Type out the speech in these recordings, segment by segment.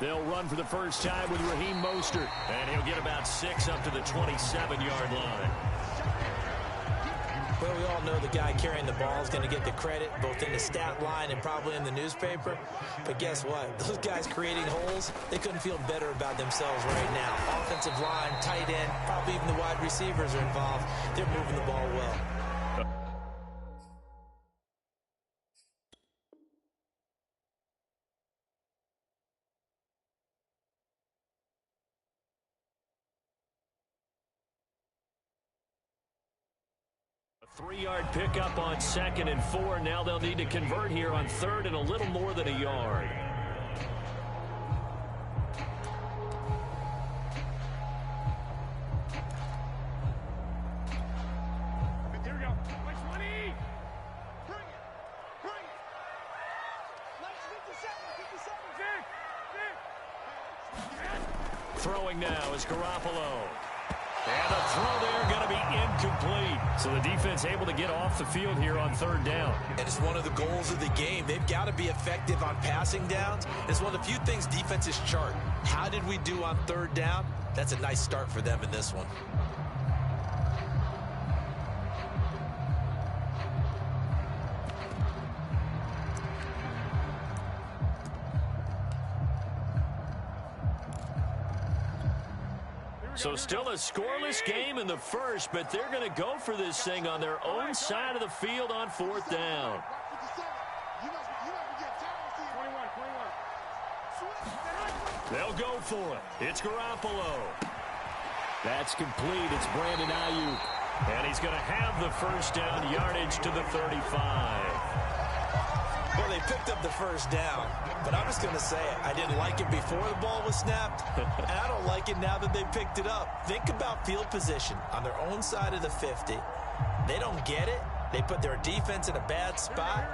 They'll run for the first time with Raheem Mostert. And he'll get about 6 up to the 27-yard line. Well, we all know the guy carrying the ball is going to get the credit, both in the stat line and probably in the newspaper. But guess what? Those guys creating holes, they couldn't feel better about themselves right now. Offensive line, tight end, probably even the wide receivers are involved. They're moving the ball well. A 3-yard pickup on 2nd and 4. Now they'll need to convert here on 3rd and a little more than a yard. Here we go. Watch 20. Bring it. Bring it. Let's 57. Throwing now is Garoppolo. And the throw there going to be incomplete. So the defense able to get off the field here on 3rd down. And it's one of the goals of the game. They've got to be effective on passing downs. It's one of the few things defenses chart. How did we do on 3rd down? That's a nice start for them in this one. So still a scoreless game in the first, but they're going to go for this thing on their own side of the field on 4th down. They'll go for it. It's Garoppolo. That's complete. It's Brandon Ayuk. And he's going to have the first down, yardage to the 35. Well, they picked up the first down, but I'm just going to say it. I didn't like it before the ball was snapped, and I don't like it now that they picked it up. Think about field position on their own side of the 50. They don't get it. They put their defense in a bad spot,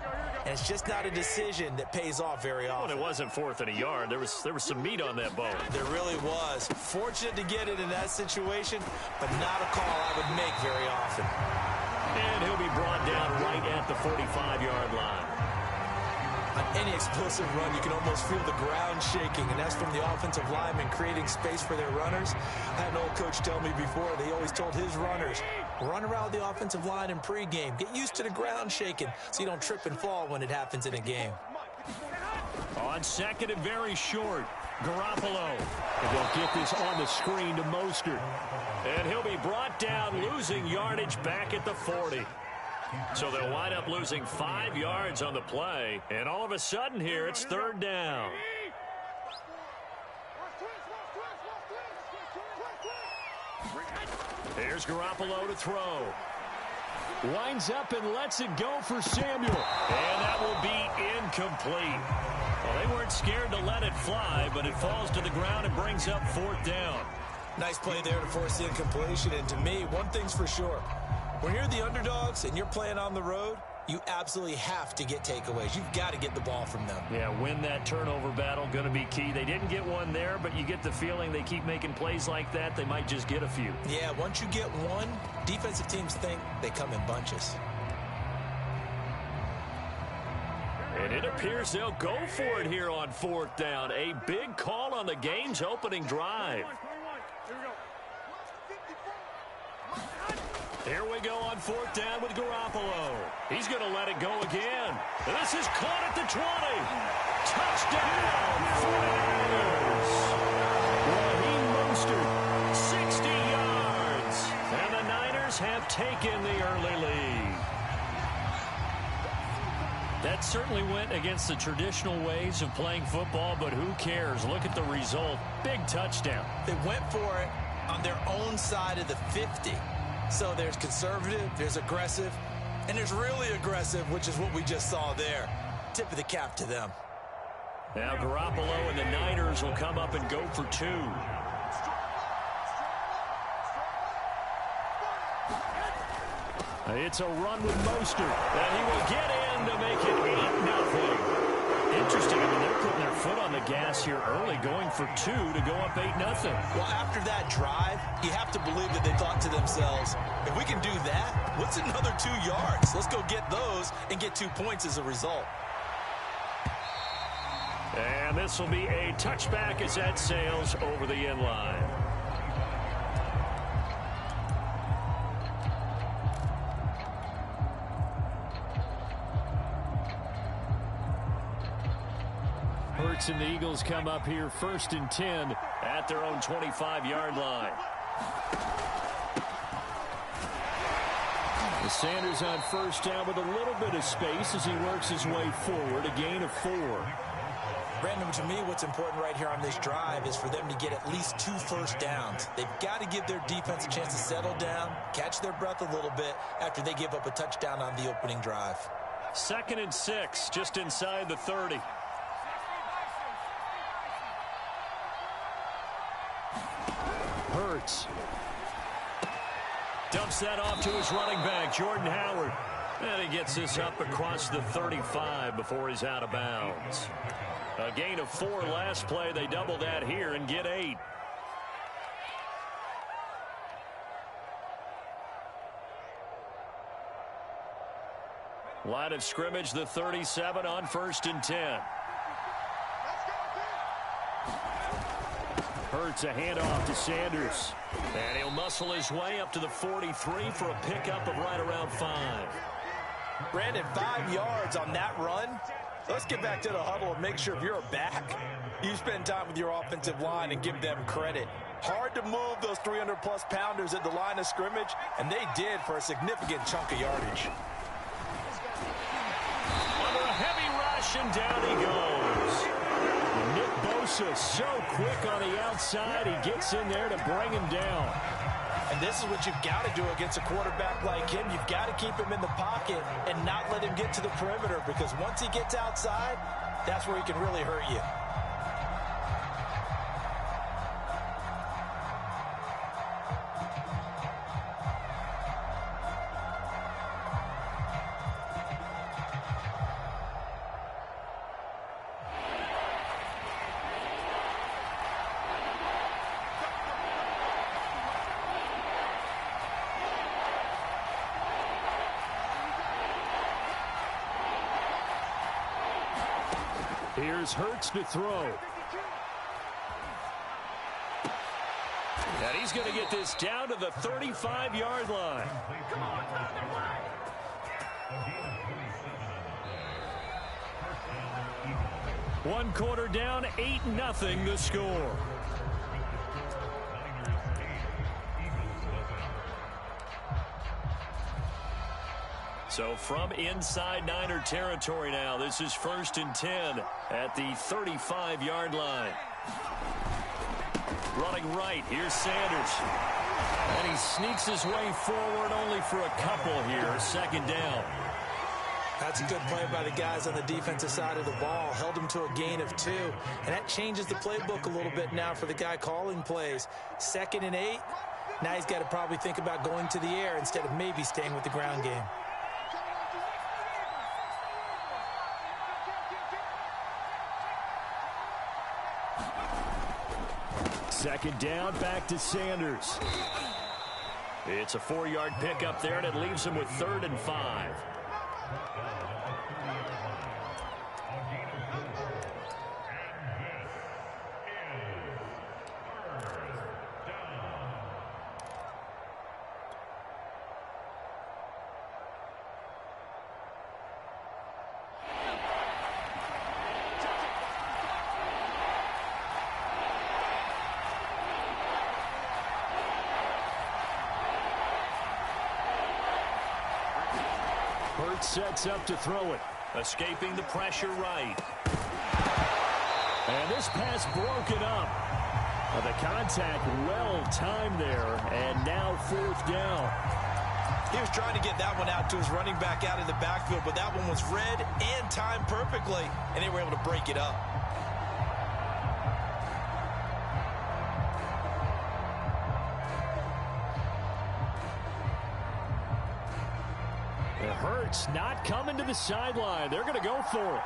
and it's just not a decision that pays off very often. Well, it wasn't 4th and a yard. There was some meat on that bone. There really was. Fortunate to get it in that situation, but not a call I would make very often. And he'll be brought down right at the 45-yard line. On any explosive run, you can almost feel the ground shaking, and that's from the offensive linemen creating space for their runners. I had an old coach tell me before, they always told his runners, run around the offensive line in pregame. Get used to the ground shaking so you don't trip and fall when it happens in a game. On 2nd and very short, Garoppolo. And they'll get this on the screen to Mostert. And he'll be brought down, losing yardage back at the 40. So they'll wind up losing 5 yards on the play. And all of a sudden here, it's 3rd down. Here's Garoppolo to throw. Winds up and lets it go for Samuel. And that will be incomplete. Well, they weren't scared to let it fly, but it falls to the ground and brings up 4th down. Nice play there to force the incompletion. And to me, one thing's for sure. When you're the underdogs and you're playing on the road, you absolutely have to get takeaways. You've got to get the ball from them. Yeah, win that turnover battle, going to be key. They didn't get one there, but you get the feeling they keep making plays like that, they might just get a few. Yeah, once you get one, defensive teams think they come in bunches. And it appears they'll go for it here on 4th down. A big call on the game's opening drive. Here we go on 4th down with Garoppolo. He's going to let it go again. This is caught at the 20. Touchdown, 49ers. Raheem Mostert, 60 yards. And the Niners have taken the early lead. That certainly went against the traditional ways of playing football, but who cares? Look at the result. Big touchdown. They went for it on their own side of the 50. So there's conservative, there's aggressive, and there's really aggressive, which is what we just saw there. Tip of the cap to them. Now Garoppolo and the Niners will come up and go for 2. It's a run with Mostert, and he will get in to make it 8-0. Interesting. I mean, they're putting their foot on the gas here early, going for 2 to go up 8-0. Well, after that drive, you have to believe that they thought to themselves, if we can do that, what's another 2 yards? Let's go get those and get 2 points as a result. And this will be a touchback as that sails over the end line. Hurts and the Eagles come up here 1st and 10 at their own 25-yard line. Sanders on 1st down with a little bit of space as he works his way forward. A gain of 4. Brandon, to me, what's important right here on this drive is for them to get at least 2 first downs. They've got to give their defense a chance to settle down, catch their breath a little bit after they give up a touchdown on the opening drive. 2nd and 6, just inside the 30. Hurts dumps that off to his running back, Jordan Howard. And he gets this up across the 35 before he's out of bounds. A gain of 4 last play. They double that here and get 8. Line of scrimmage, the 37 on 1st and 10. Hurts a handoff to Sanders. And he'll muscle his way up to the 43 for a pickup of right around 5. Brandon, 5 yards on that run. Let's get back to the huddle and make sure if you're a back, you spend time with your offensive line and give them credit. Hard to move those 300-plus pounders at the line of scrimmage, and they did for a significant chunk of yardage. Under a heavy rush, and down he goes. Nick Bosa so quick on the outside, he gets in there to bring him down. And this is what you've got to do against a quarterback like him. You've got to keep him in the pocket and not let him get to the perimeter, because once he gets outside, that's where he can really hurt you. Here's Hurts to throw. And he's going to get this down to the 35-yard line. One quarter down, 8-0 the score. So from inside Niner territory now, this is 1st and 10 at the 35-yard line. Running right, here's Sanders. And he sneaks his way forward only for a couple here, 2nd down. That's a good play by the guys on the defensive side of the ball. Held him to a gain of 2. And that changes the playbook a little bit now for the guy calling plays. 2nd and 8. Now he's got to probably think about going to the air instead of maybe staying with the ground game. Second down, back to Sanders. It's a 4-yard pickup there, and it leaves him with 3rd and 5. Hurts sets up to throw it. Escaping the pressure right. And this pass broken up. The contact well timed there. And now 4th down. He was trying to get that one out to his running back out of the backfield, but that one was read and timed perfectly, and they were able to break it up. Hurts not coming to the sideline. They're going to go for it.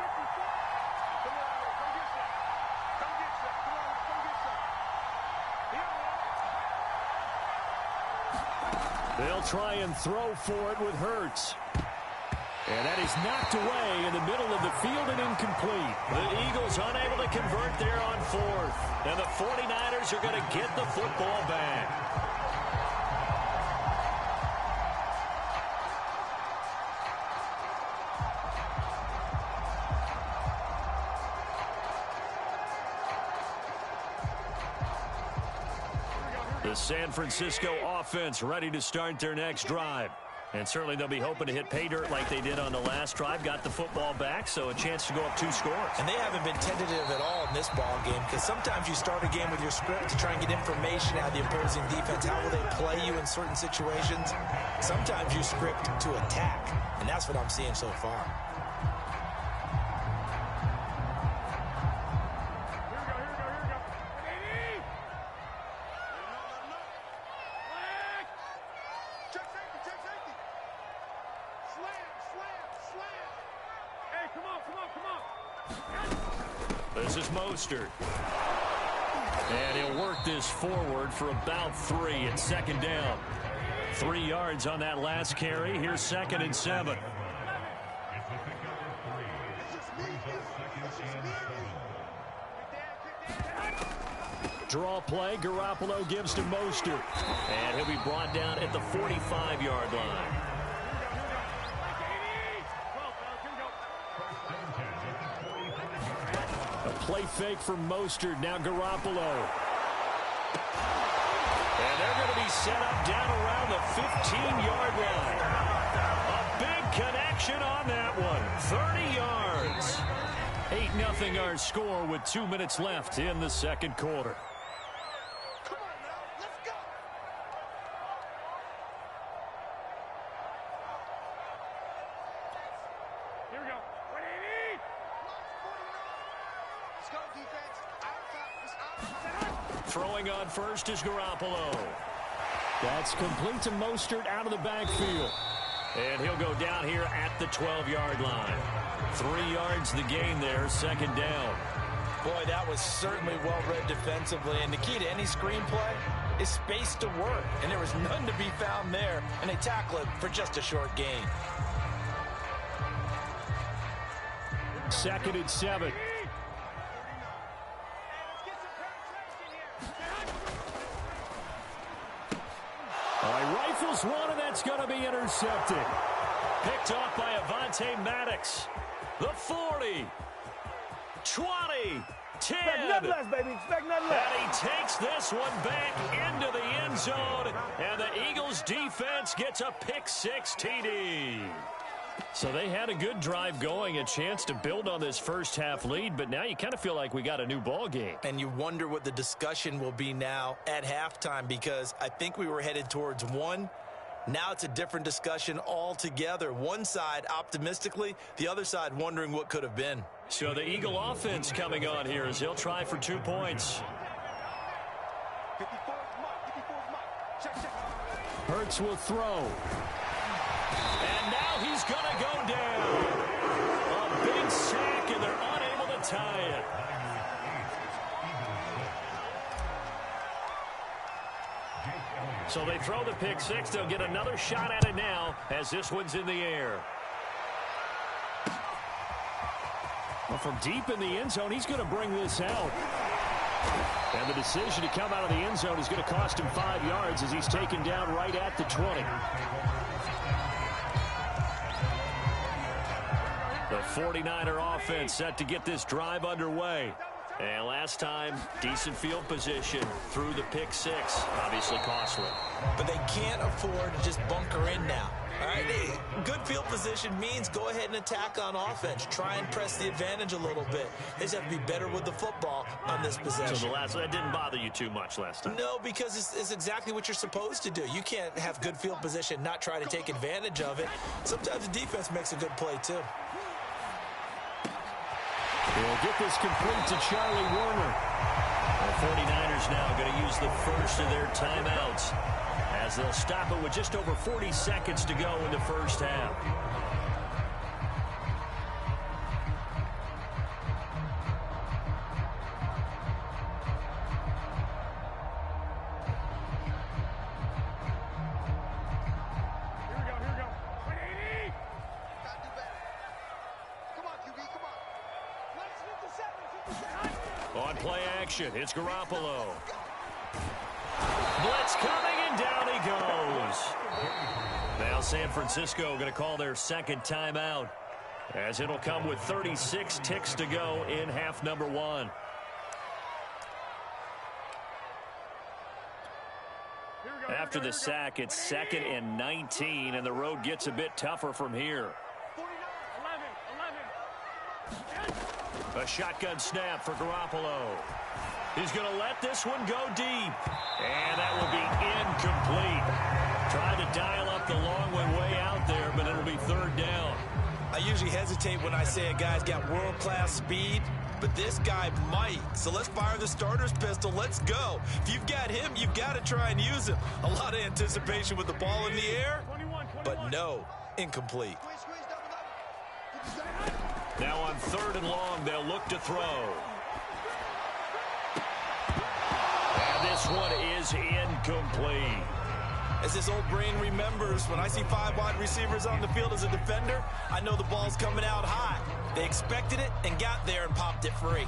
They'll try and throw for it with Hurts. And that is knocked away in the middle of the field and incomplete. The Eagles unable to convert there on fourth. And the 49ers are going to get the football back. The San Francisco offense ready to start their next drive. And certainly they'll be hoping to hit pay dirt like they did on the last drive. Got the football back, so a chance to go up 2 scores. And they haven't been tentative at all in this ball game, because sometimes you start a game with your script to try and get information out of the opposing defense. How will they play you in certain situations? Sometimes you script to attack, and that's what I'm seeing so far. This is Mostert. And he'll work this forward for about 3 at second down. 3 yards on that last carry. Here's 2nd and 7. Draw play. Garoppolo gives to Mostert. And he'll be brought down at the 45-yard line. Play fake from Mostert. Now Garoppolo. And they're going to be set up down around the 15-yard line. A big connection on that one. 30 yards. 8-0 our score with 2 minutes left in the second quarter. Come on now, let's go. Here we go. 180. Let's go, defense. Outside. Throwing on first is Garoppolo. That's complete to Mostert out of the backfield. And he'll go down here at the 12-yard line. 3 yards the gain there, second down. Boy, that was certainly well-read defensively. And the key to any screenplay is space to work. And there was none to be found there. And they tackle it for just a short gain. 2nd and 7. All right, rifles one, and that's going to be intercepted. Picked off by Avonte Maddox. The 40, 20, 10. Expect nothing less, baby. Expect nothing less. And he takes this one back into the end zone, and the Eagles defense gets a pick-6 TD. So they had a good drive going, a chance to build on this first-half lead, but now you kind of feel like we got a new ball game. And you wonder what the discussion will be now at halftime, because I think we were headed towards one. Now it's a different discussion altogether. One side optimistically, the other side wondering what could have been. So the Eagle offense coming on here as he'll try for 2 points. 54 is Mike. 54 is Mike. Check. Hurts will throw. And now he's going to go down. A big sack, and they're unable to tie it. So they throw the pick-6. They'll get another shot at it now as this one's in the air. Well, from deep in the end zone, he's going to bring this out. And the decision to come out of the end zone is going to cost him 5 yards as he's taken down right at the 20. The 49er offense set to get this drive underway. And last time, decent field position through the pick-6. Obviously costly. But they can't afford to just bunker in now. All right, good field position means go ahead and attack on offense. Try and press the advantage a little bit. They just have to be better with the football on this possession. So that didn't bother you too much last time? No, because it's exactly what you're supposed to do. You can't have good field position, not try to take advantage of it. Sometimes the defense makes a good play, too. They'll get this complete to Charlie Warner. The 49ers now going to use the first of their timeouts as they'll stop it with just over 40 seconds to go in the first half. Here we go. 180. Got to do better. play action. It's Garoppolo. Blitz coming, and down he goes. Now San Francisco going to call their second timeout, as it'll come with 36 ticks to go in half number one. After the sack, it's 2nd and 19, and the road gets a bit tougher from here. A shotgun snap for Garoppolo. He's going to let this one go deep. And that will be incomplete. Trying to dial up the long one way out there, but it'll be 3rd down. I usually hesitate when I say a guy's got world-class speed, but this guy might. So let's fire the starter's pistol. Let's go. If you've got him, you've got to try and use him. A lot of anticipation with the ball in the air, but no, incomplete. Now on 3rd and long, they'll look to throw. And this one is incomplete. As this old brain remembers, when I see 5 wide receivers on the field as a defender, I know the ball's coming out high. They expected it and got there and popped it free.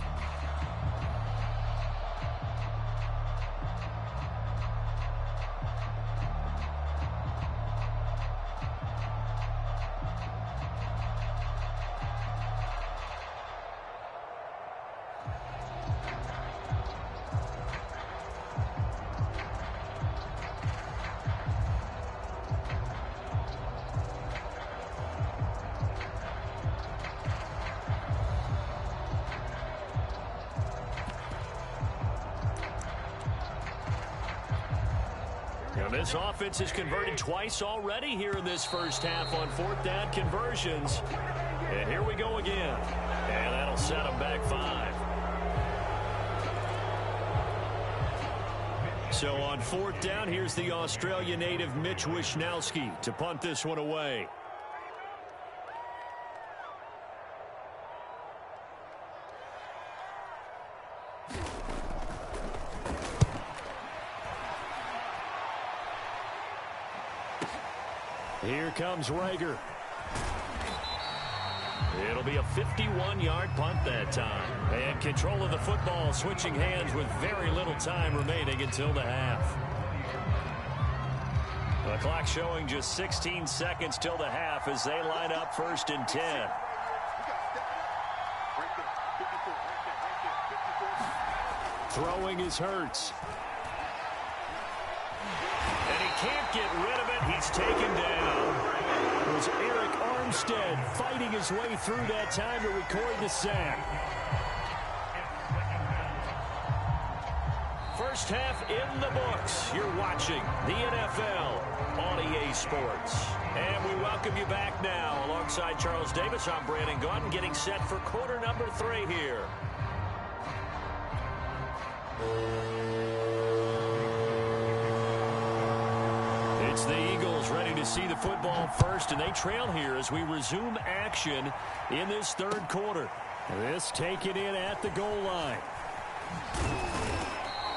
This offense has converted twice already here in this first half on 4th down conversions. And here we go again. And that'll set them back 5. So on 4th down, here's the Australia native Mitch Wishnowski to punt this one away. Here comes Rager. It'll be a 51-yard punt that time. And control of the football switching hands with very little time remaining until the half. The clock showing just 16 seconds till the half as they line up 1st and 10. Throwing is Hurts. And he can't get rid of it. He's taken down. It was Eric Armstead fighting his way through that time to record the sack. First half in the books. You're watching the NFL on EA Sports. And we welcome you back now. Alongside Charles Davis, I'm Brandon Gunn, getting set for quarter number 3 here. It's the Eagles ready to see the football first, and they trail here as we resume action in this 3rd quarter. This taken in at the goal line.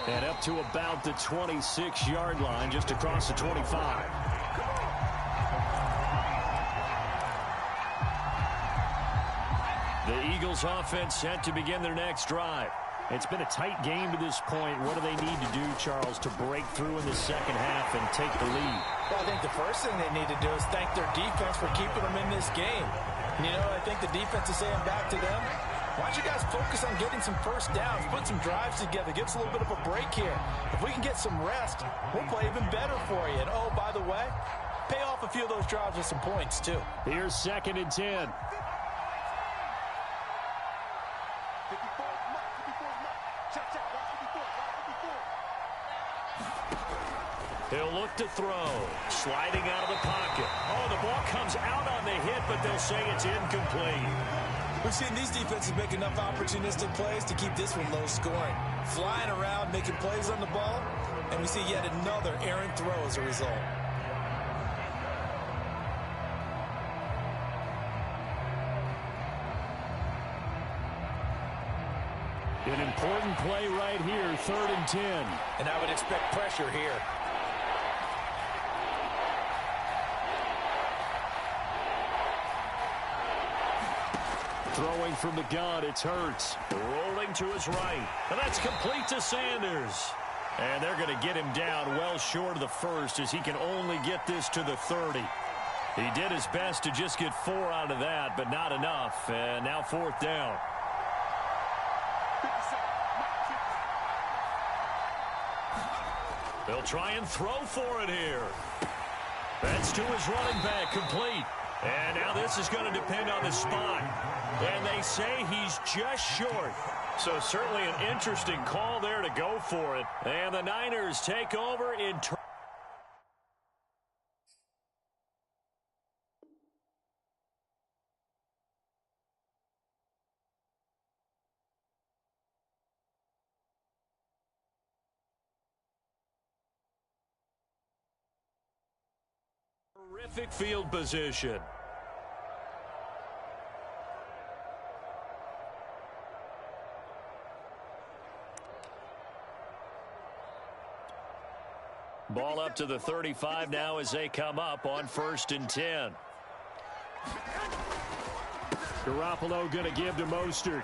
And up to about the 26-yard line, just across the 25. The Eagles offense set to begin their next drive. It's been a tight game to this point. What do they need to do, Charles, to break through in the second half and take the lead? Well, I think the first thing they need to do is thank their defense for keeping them in this game. You know, I think the defense is saying back to them, why don't you guys focus on getting some first downs, put some drives together, give us a little bit of a break here. If we can get some rest, we'll play even better for you. And, oh, by the way, pay off a few of those drives with some points, too. Here's 2nd and 10. He'll look to throw. Sliding out of the pocket. Oh, the ball comes out on the hit, but they'll say it's incomplete. We've seen these defenses make enough opportunistic plays to keep this one low scoring. Flying around, making plays on the ball, and we see yet another errant throw as a result. An important play right here, 3rd and 10. And I would expect pressure here. Throwing from the gun, it's Hurts. Rolling to his right. And that's complete to Sanders. And they're going to get him down well short of the first as he can only get this to the 30. He did his best to just get 4 out of that, but not enough. And now 4th down. They'll try and throw for it here. That's to his running back, complete. And now this is going to depend on the spot. And they say he's just short. So certainly an interesting call there to go for it. And the Niners take over in turn. Terrific field position. Ball up to the 35 now as they come up on 1st and 10. Garoppolo going to give to Mostert.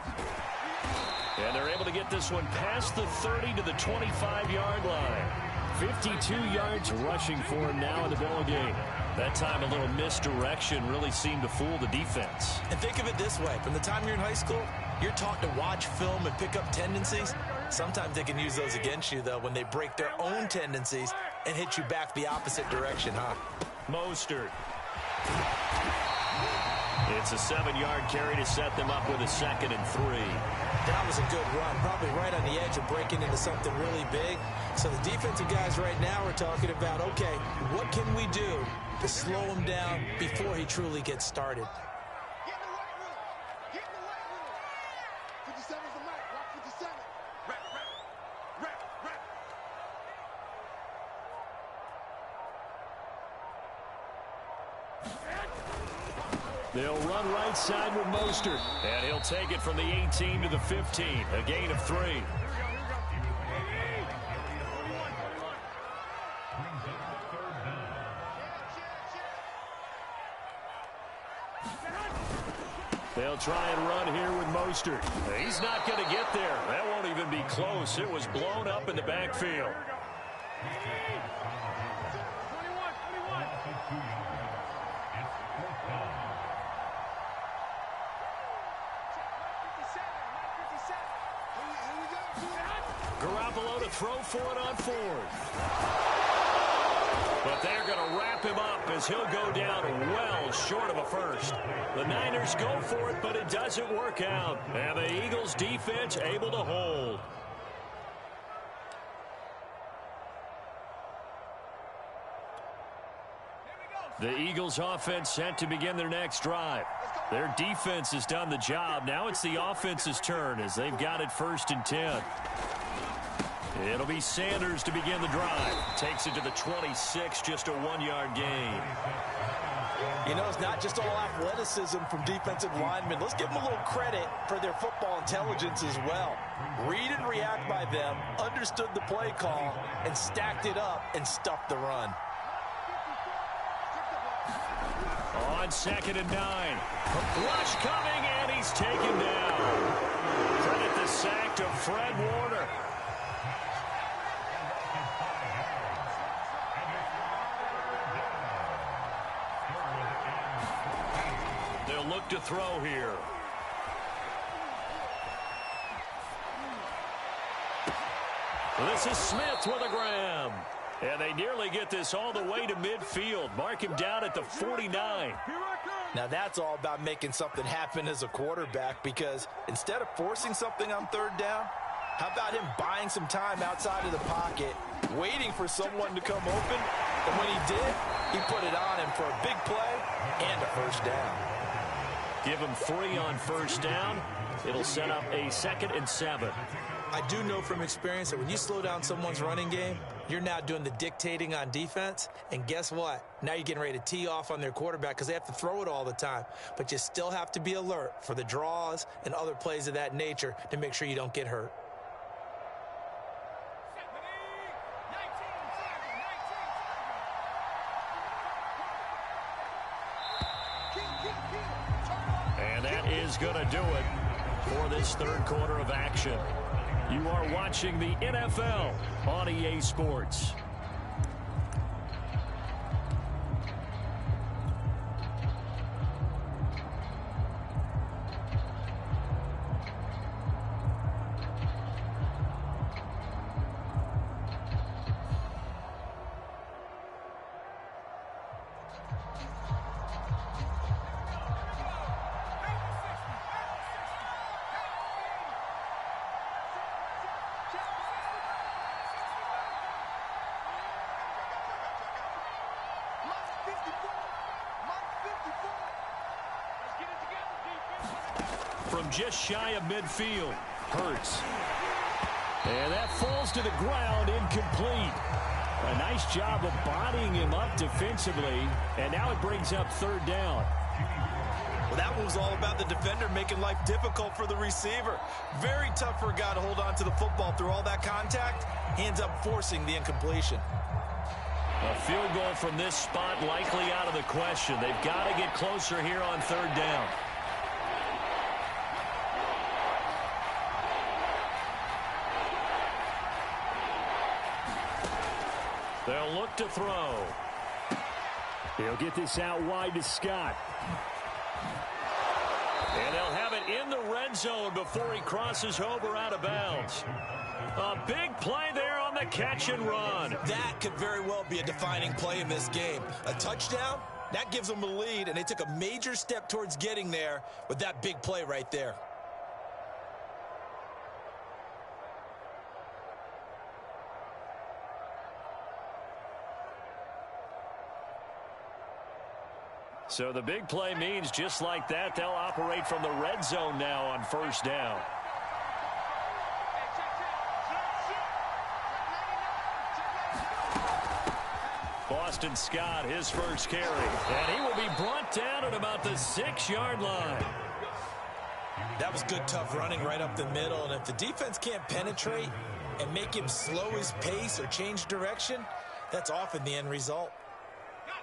And they're able to get this one past the 30 to the 25-yard line. 52 yards rushing for him now in the ball game. That time a little misdirection really seemed to fool the defense. And think of it this way. From the time you're in high school, you're taught to watch film and pick up tendencies. Sometimes they can use those against you, though, when they break their own tendencies and hit you back the opposite direction, huh? Mostert. It's a 7-yard carry to set them up with a 2nd and 3. That was a good run, probably right on the edge of breaking into something really big. So the defensive guys right now are talking about, okay, what can we do to slow him down before he truly gets started? Get in the right room. Get in the right room. 57's the mic. Watch 57. Rap, rap. Rap, rap. They'll run right side with Mostert. And he'll take it from the 18 to the 15. A gain of 3. They'll try and run here with Mostert. He's not going to get there. That won't even be close. It was blown up in the backfield. Garoppolo to throw for it on 4th. But they're going to wrap him up as he'll go down well short of a first. The Niners go for it, but it doesn't work out. And the Eagles defense able to hold. The Eagles offense set to begin their next drive. Their defense has done the job. Now it's the offense's turn as they've got it 1st and 10. It'll be Sanders to begin the drive. Takes it to the 26, just a 1-yard gain. You know, it's not just all athleticism from defensive linemen. Let's give them a little credit for their football intelligence as well. Read and react by them, understood the play call, and stacked it up and stuffed the run. On 2nd and 9. Rush coming, and he's taken down. Credit the sack to Fred Warner. They'll look to throw here. This is Smith with a grab. And they nearly get this all the way to midfield. Mark him down at the 49. Now that's all about making something happen as a quarterback, because instead of forcing something on 3rd down, how about him buying some time outside of the pocket, waiting for someone to come open, and when he did, he put it on him for a big play and a 1st down. Give him 3 on 1st down. It'll set up a 2nd and 7. I do know from experience that when you slow down someone's running game, you're now doing the dictating on defense. And guess what? Now you're getting ready to tee off on their quarterback because they have to throw it all the time. But you still have to be alert for the draws and other plays of that nature to make sure you don't get hurt. that is going to do it for this third quarter of action. You are watching the NFL on EA Sports. From just shy of midfield, Hurts. And that falls to the ground, incomplete. A nice job of bodying him up defensively, and now it brings up third down. Well, that one was all about the defender making life difficult for the receiver. Very tough for a guy to hold on to the football through all that contact. He ends up forcing the incompletion. A field goal from this spot likely out of the question. They've got to get closer here on third down. They'll look to throw. He'll get this out wide to Scott. And they'll have it in the red zone before he crosses over out of bounds. A big play there on the catch and run. That could very well be a defining play in this game. A touchdown, that gives them a lead, and they took a major step towards getting there with that big play right there. So the big play means just like that, they'll operate from the red zone now on first down. Boston Scott, his first carry. And he will be brought down at about the 6-yard line. That was good, tough running right up the middle. And if the defense can't penetrate and make him slow his pace or change direction, that's often the end result.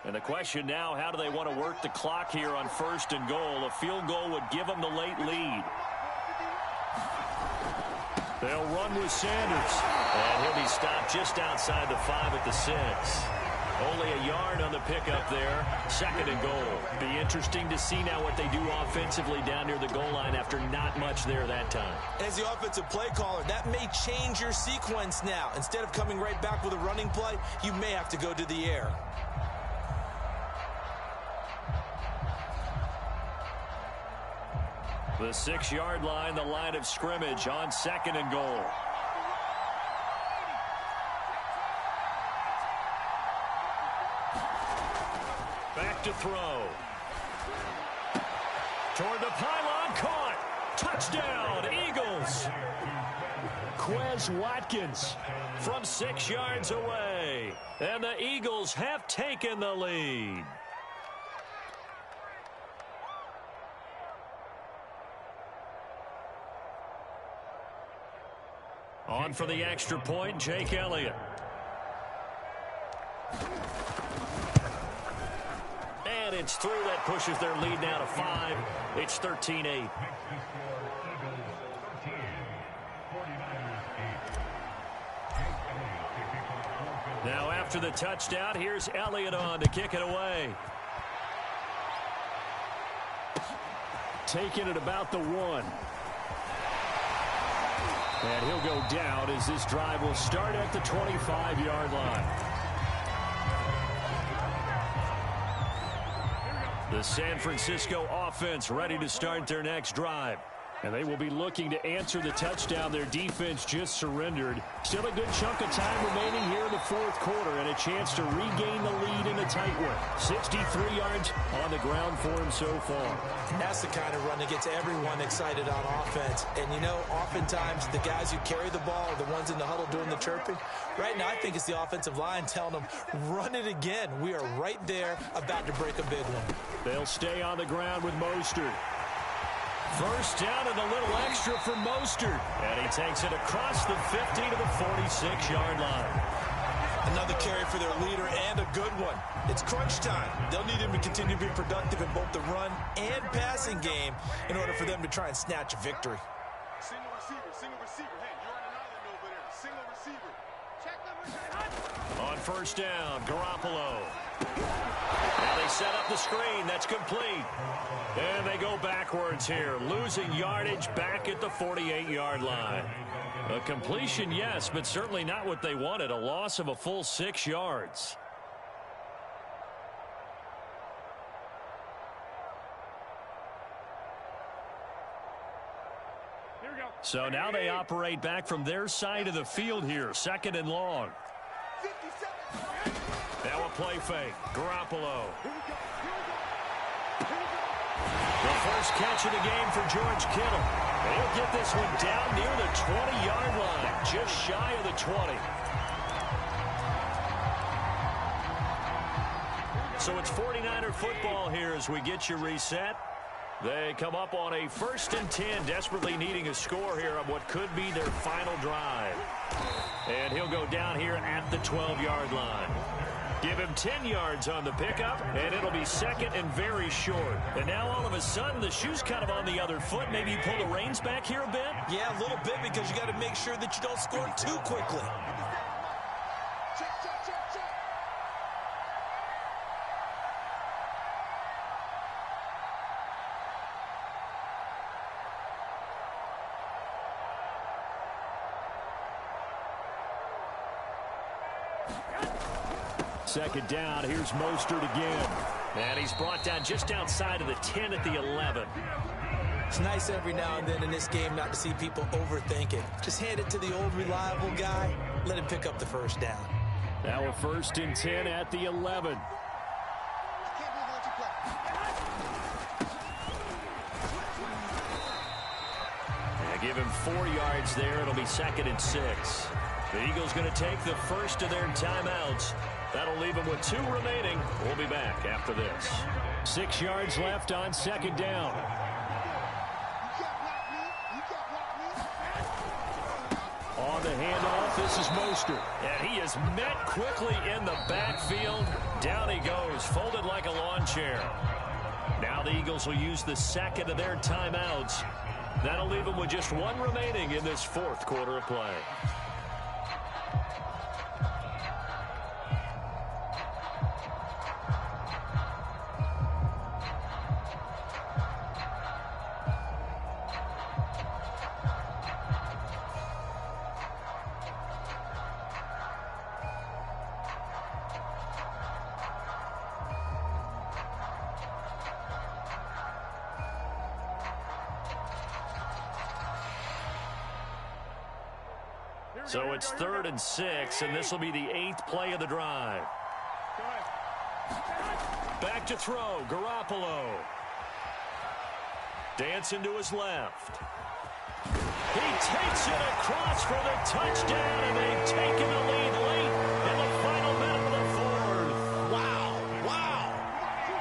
And the question now, how do they want to work the clock here on first and goal? A field goal would give them the late lead. They'll run with Sanders. And he'll be stopped just outside the 5 at the 6. Only a yard on the pickup there. Second and goal. Be interesting to see now what they do offensively down near the goal line after not much there that time. As the offensive play caller, that may change your sequence now. Instead of coming right back with a running play, you may have to go to the air. The 6-yard line, the line of scrimmage on second and goal. Back to throw. Toward the pylon, caught. Touchdown, Eagles. Quez Watkins from 6 yards away. And the Eagles have taken the lead. On for the extra point, Jake Elliott. And it's through. That pushes their lead now to 5. It's 13-8. Now after the touchdown, here's Elliott on to kick it away. Taking it about the 1. And he'll go down as this drive will start at the 25-yard line. The San Francisco offense ready to start their next drive. And they will be looking to answer the touchdown their defense just surrendered. Still a good chunk of time remaining here in the fourth quarter and a chance to regain the lead in a tight one. 63 yards on the ground for him so far. That's the kind of run that gets everyone excited on offense. And, you know, oftentimes the guys who carry the ball are the ones in the huddle doing the chirping. Right now, I think it's the offensive line telling them, run it again. We are right there about to break a big one. They'll stay on the ground with Mostert. First down and a little extra for Mostert. And he takes it across the 50 to the 46-yard line. Another carry for their leader and a good one. It's crunch time. They'll need him to continue to be productive in both the run and passing game in order for them to try and snatch a victory. Single receiver, single receiver. Hey, you're on an island over there. Single receiver. Check number 900. On first down, Garoppolo. Now they set up the screen. That's complete. And they go backwards here, losing yardage back at the 48-yard line. A completion, yes, but certainly not what they wanted. A loss of a full 6 yards. Here we go. So now they operate back from their side of the field here, 2nd and long. 57. Now a play fake. Garoppolo. Here we go. Here we go. Here we go. The first catch of the game for George Kittle. He'll get this one down near the 20-yard line, just shy of the 20. So it's 49er football here as we get you reset. They come up on a 1st and 10, desperately needing a score here on what could be their final drive. And he'll go down here at the 12-yard line. Give him 10 yards on the pickup, and it'll be 2nd and very short. And now all of a sudden, the shoe's kind of on the other foot. Maybe you pull the reins back here a bit? Yeah, a little bit, because you got to make sure that you don't score too quickly. Check, check, check, check. Second down, here's Mostert again. And he's brought down just outside of the 10 at the 11. It's nice every now and then in this game not to see people overthink it. Just hand it to the old reliable guy. Let him pick up the first down. Now a 1st and 10 at the 11. I can't believe I let you play. They give him 4 yards there. It'll be 2nd and 6. The Eagles going to take the first of their timeouts. That'll leave them with 2 remaining. We'll be back after this. 6 yards left on 2nd down. You can't block me. You can't block me. On the handoff, this is Mostert. And he is met quickly in the backfield. Down he goes, folded like a lawn chair. Now the Eagles will use the 2nd of their timeouts. That'll leave them with just 1 remaining in this 4th quarter of play. So it's 3rd and 6, and this will be the 8th play of the drive. Back to throw, Garoppolo. Dancing to his left. He takes it across for the touchdown, and they've taken the lead late in the final minute of the 4th. Wow, wow,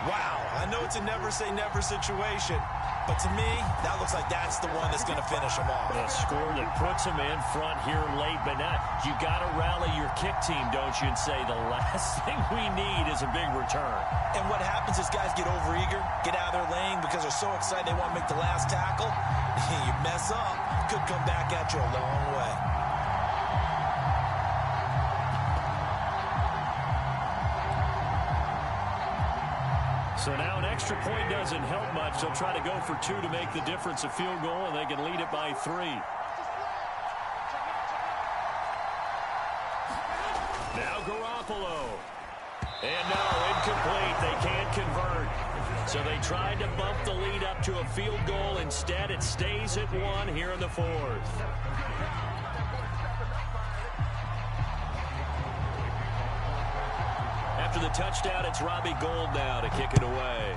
wow. I know it's a never-say-never situation, but to me, that looks like that's the one that's going to finish them off. A score that puts them in front here late, but now you got to rally your kick team, don't you, and say the last thing we need is a big return. And what happens is guys get overeager, get out of their lane because they're so excited they want to make the last tackle. You mess up, could come back at you a long way. So now an extra point doesn't help much. They'll try to go for 2 to make the difference a field goal, and they can lead it by 3. Now Garoppolo. And no, incomplete. They can't convert. So they tried to bump the lead up to a field goal. Instead, it stays at 1 here in the 4th. After the touchdown, it's Robbie Gould now to kick it away.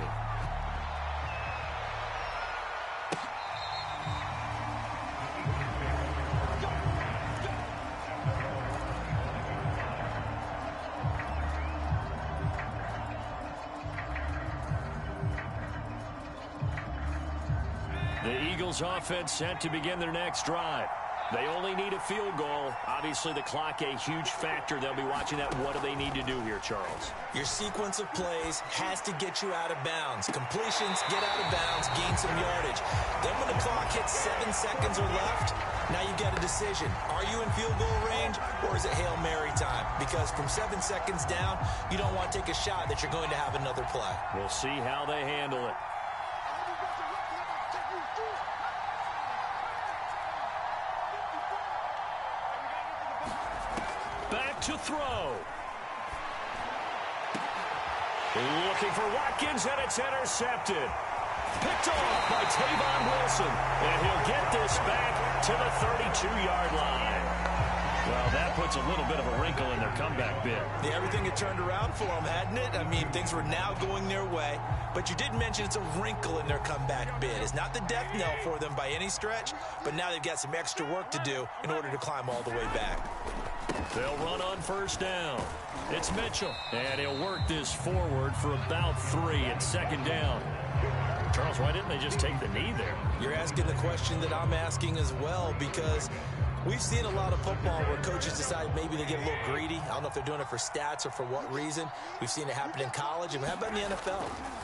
The Eagles offense set to begin their next drive. They only need a field goal. Obviously, the clock a huge factor. They'll be watching that. What do they need to do here, Charles? Your sequence of plays has to get you out of bounds. Completions, get out of bounds, gain some yardage. Then when the clock hits 7 seconds or left, now you get a decision. Are you in field goal range, or is it Hail Mary time? Because from 7 seconds down, you don't want to take a shot that you're going to have another play. We'll see how they handle it. Back to throw. Looking for Watkins, and it's intercepted. Picked off by Tavon Wilson, and he'll get this back to the 32-yard line. Well, that puts a little bit of a wrinkle in their comeback bid. Yeah, everything had turned around for them, hadn't it? I mean, things were now going their way. But you did mention it's a wrinkle in their comeback bid. It's not the death knell for them by any stretch, but now they've got some extra work to do in order to climb all the way back. They'll run on first down. It's Mitchell, and he'll work this forward for about 3 at second down. Charles, why didn't they just take the knee there? You're asking the question that I'm asking as well, because we've seen a lot of football where coaches decide maybe they get a little greedy. I don't know if they're doing it for stats or for what reason. We've seen it happen in college, and how about in the NFL?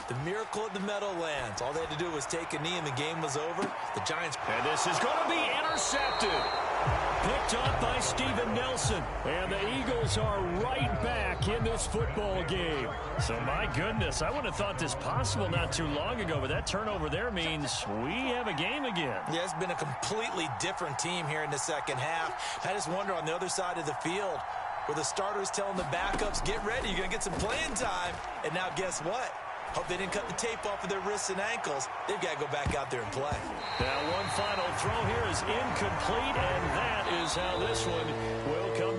The miracle at the Meadowlands. All they had to do was take a knee, and the game was over. The Giants... And this is going to be intercepted. Picked up by Steven Nelson. And the Eagles are right back in this football game. So, my goodness, I would have thought this possible not too long ago, but that turnover there means we have a game again. Yeah, it's been a completely different team here in the second half. I just wonder on the other side of the field, where the starters telling the backups, get ready, you're going to get some playing time. And now guess what? Hope they didn't cut the tape off of their wrists and ankles. They've got to go back out there and play. Now, one final throw here is incomplete, and that is how this one will come